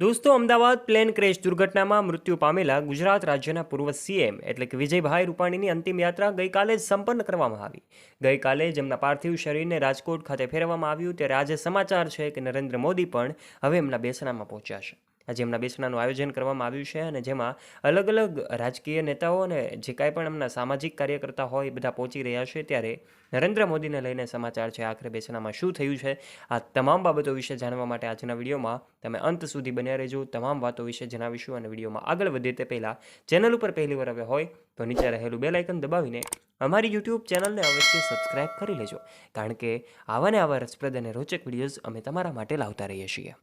દોસ્તો, Ahmedabad plane crash દુર્ઘટનામાં મૃત્યુ પામેલા ગુજરાત રાજ્યના પૂર્વ સીએમ એટલે કે વિજયભાઈ રૂપાણીની અંતિમ યાત્રા ગઈકાલે જ સંપન્ન કરવામાં આવી. ગઈકાલે જ એમના પાર્થિવ શરીરને રાજકોટ ખાતે ફેરવવામાં આવ્યું, ત્યારે આજે સમાચાર છે કે નરેન્દ્ર મોદી પણ હવે એમના બેસણામાં પહોંચ્યા છે. આજે એમના બેસણાનું આયોજન કરવામાં આવ્યું છે અને જેમાં અલગ અલગ રાજકીય નેતાઓ અને જે કાંઈ પણ એમના સામાજિક કાર્યકર્તા હોય એ બધા પહોંચી રહ્યા છે. ત્યારે નરેન્દ્ર મોદીને લઈને સમાચાર છે. આખરે બેસણામાં શું થયું છે, આ તમામ બાબતો વિશે જાણવા માટે આજના વિડીયોમાં તમે અંત સુધી બન્યા રહેજો. તમામ વાતો વિશે જણાવીશું અને વિડીયોમાં આગળ વધીએ તે પહેલાં ચેનલ ઉપર પહેલીવાર હવે હોય તો નીચે રહેલું બેલ આઇકન દબાવીને અમારી યુટ્યુબ ચેનલને અવશ્ય સબસ્ક્રાઇબ કરી લેજો, કારણ કે આવા ને આવા રસપ્રદ અને રોચક વિડીયોઝ અમે તમારા માટે લાવતા રહીએ છીએ.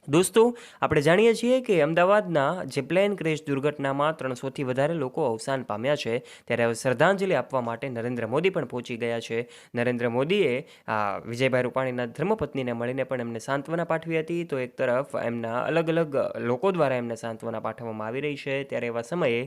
દોસ્તો, આપણે જાણીએ છીએ કે અમદાવાદના જે પ્લેન ક્રેશ દુર્ઘટનામાં 300થી વધારે લોકો અવસાન પામ્યા છે, ત્યારે હવે શ્રદ્ધાંજલિ આપવા માટે નરેન્દ્ર મોદી પણ પહોંચી ગયા છે. નરેન્દ્ર મોદીએ વિજયભાઈ રૂપાણીના ધર્મપત્નીને મળીને પણ એમને સાંત્વના પાઠવી હતી. તો એક તરફ એમના અલગ અલગ લોકો દ્વારા એમને સાંત્વના પાઠવવામાં આવી રહી છે, ત્યારે એવા સમયે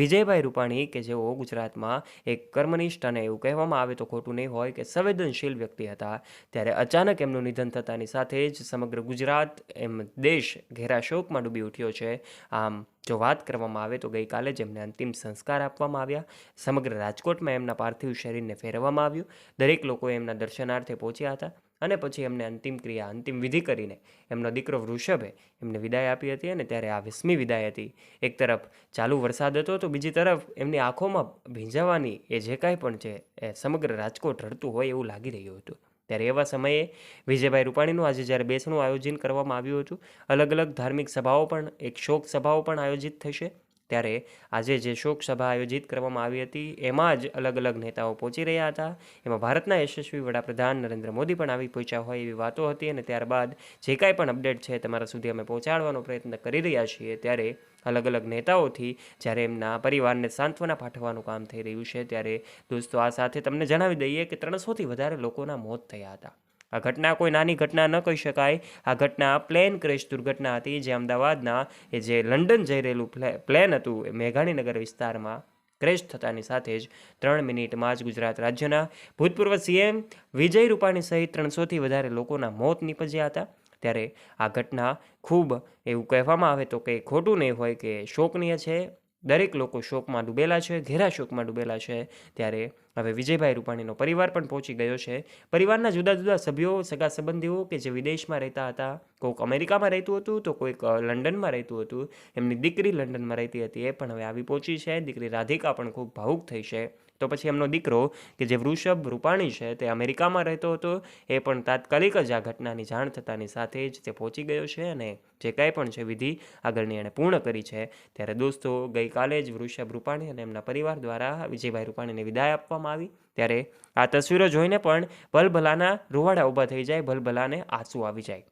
વિજયભાઈ રૂપાણી કે જેઓ ગુજરાતમાં એક કર્મનિષ્ઠ અને એવું કહેવામાં આવે તો ખોટું નહીં હોય કે સંવેદનશીલ વ્યક્તિ હતા, ત્યારે અચાનક એમનું નિધન થતાની સાથે જ સમગ્ર ગુજરાત એમ દેશ ઘેરા શોકમાં ડૂબી ઉઠ્યો છે. આમ જો વાત કરવામાં આવે તો ગઈકાલે જ એમને અંતિમ સંસ્કાર આપવામાં આવ્યા. સમગ્ર રાજકોટમાં એમના પાર્થિવ શરીરને ફેરવવામાં આવ્યું. દરેક લોકો એમના દર્શનાર્થે પહોંચ્યા હતા અને પછી એમને અંતિમ ક્રિયા, અંતિમ વિધિ કરીને એમનો દીકરો વૃષભે એમને વિદાય આપી હતી. અને ત્યારે આ 20મી વિદાય હતી. એક તરફ ચાલુ વરસાદ હતો તો બીજી તરફ એમની આંખોમાં ભીંજાવાની એ જે કાંઈ પણ છે એ સમગ્ર રાજકોટ રડતું હોય એવું લાગી રહ્યું હતું. ત્યારે એવા સમયે વિજયભાઈ રૂપાણીનું આજે જ્યારે બેસણું આયોજન કરવામાં આવ્યું હતું, અલગ અલગ ધાર્મિક સભાઓ પણ, એક શોક સભાઓ પણ આયોજિત થશે. ત્યારે આજે જે શોક સભા આયોજિત કરવામાં આવી હતી એમાં જ અલગ અલગ નેતાઓ પહોંચી રહ્યા હતા. એમાં ભારતના યશસ્વી વડાપ્રધાન નરેન્દ્ર મોદી પણ આવી પહોંચ્યા હોય એવી વાતો હતી. અને ત્યારબાદ જે કાંઈ પણ અપડેટ છે તમારા સુધી અમે પહોંચાડવાનો પ્રયત્ન કરી રહ્યા છીએ. ત્યારે અલગ અલગ નેતાઓથી જ્યારે એમના પરિવારને સાંત્વના પાઠવવાનું કામ થઈ રહ્યું છે, ત્યારે દોસ્તો આ સાથે તમને જણાવી દઈએ કે 300થી વધારે લોકોના મોત થયા હતા. આ ઘટના કોઈ નાની ઘટના ન કહી શકાય. આ ઘટના પ્લેન ક્રેશ દુર્ઘટના હતી, જે અમદાવાદના એ જે લંડન જઈ રહેલું પ્લેન હતું એ મેઘાણીનગર વિસ્તારમાં ક્રેશ થતાની સાથે જ 3 મિનિટમાં જ ગુજરાત રાજ્યના ભૂતપૂર્વ સીએમ વિજય રૂપાણી સહિત 300થી વધારે લોકોના મોત નીપજ્યા હતા. ત્યારે આ ઘટના ખૂબ એવું કહેવામાં આવે તો કંઈ ખોટું નહીં હોય કે શોકનીય છે. દરેક લોકો શોકમાં ડૂબેલા છે, ઘેરા શોકમાં ડૂબેલા છે. ત્યારે હવે વિજયભાઈ રૂપાણીનો પરિવાર પણ પહોંચી ગયો છે. પરિવારના જુદા જુદા સભ્યો, સગા સંબંધીઓ કે જે વિદેશમાં રહેતા હતા, કોઈક અમેરિકામાં રહેતું હતું તો કોઈક લંડનમાં રહેતું હતું. એમની દીકરી લંડનમાં રહેતી હતી, એ પણ હવે આવી પહોંચી છે. દીકરી રાધિકા પણ ખૂબ ભાવુક થઈ છે. તો પછી એમનો દીકરો કે જે વૃષભ રૂપાણી છે તે અમેરિકામાં રહેતો હતો, એ પણ તાત્કાલિક જ આ ઘટનાની જાણ થતાની સાથે જ તે પહોંચી ગયો છે અને જે કાંઈ પણ છે વિધિ આગળની એણે પૂર્ણ કરી છે. ત્યારે દોસ્તો, ગઈકાલે જ વૃષભ રૂપાણી અને એમના પરિવાર દ્વારા વિજયભાઈ રૂપાણીને વિદાય આપવામાં આવી. ત્યારે આ તસવીરો જોઈને પણ ભલભલાના રૂવાડા ઊભા થઈ જાય, ભલભલાને આંસુ આવી જાય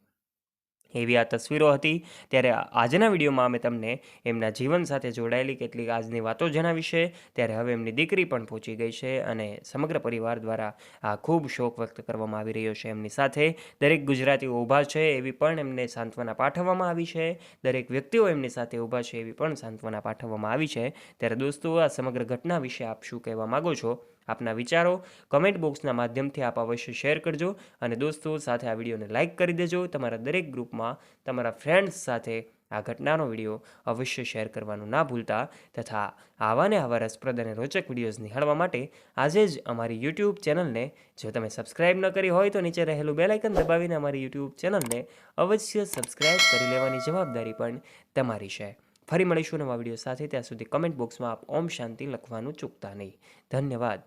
એવી આ તસવીરો હતી. ત્યારે આજના વિડીયોમાં અમે તમને એમના જીવન સાથે જોડાયેલી કેટલીક આજની વાતો જણાવી છે. ત્યારે હવે એમની દીકરી પણ પહોંચી ગઈ છે અને સમગ્ર પરિવાર દ્વારા આ ખૂબ શોક વ્યક્ત કરવામાં આવી રહ્યો છે. એમની સાથે દરેક ગુજરાતીઓ ઊભા છે એવી પણ એમને સાંત્વના પાઠવવામાં આવી છે. દરેક વ્યક્તિઓ એમની સાથે ઊભા છે એવી પણ સાંત્વના પાઠવવામાં આવી છે. ત્યારે દોસ્તો, આ સમગ્ર ઘટના વિશે આપ શું કહેવા માગો છો? આપના વિચારો કમેન્ટ બોક્સના માધ્યમથી આપ અવશ્ય શેર કરજો. અને દોસ્તો, સાથે આ વિડીયોને લાઇક કરી દેજો. તમારા દરેક ગ્રુપમાં તમારા ફ્રેન્ડ્સ સાથે આ ઘટનાનો વિડીયો અવશ્ય શેર કરવાનું ના ભૂલતા. તથા આવા ને આવા રસપ્રદ અને રોચક વિડીયોઝ નિહાળવા માટે આજે જ અમારી યુટ્યુબ ચેનલને જો તમે સબસ્ક્રાઇબ ન કરી હોય તો નીચે રહેલું બેલ આઇકન દબાવીને અમારી યુટ્યુબ ચેનલને અવશ્ય સબસ્ક્રાઇબ કરી લેવાની જવાબદારી પણ તમારી છે. ફરી મળીશું નવા વિડીયો સાથે. ત્યાં સુધી કમેન્ટ બોક્સમાં આપ ઓમ શાંતિ લખવાનું ચૂકતા નહીં. ધન્યવાદ.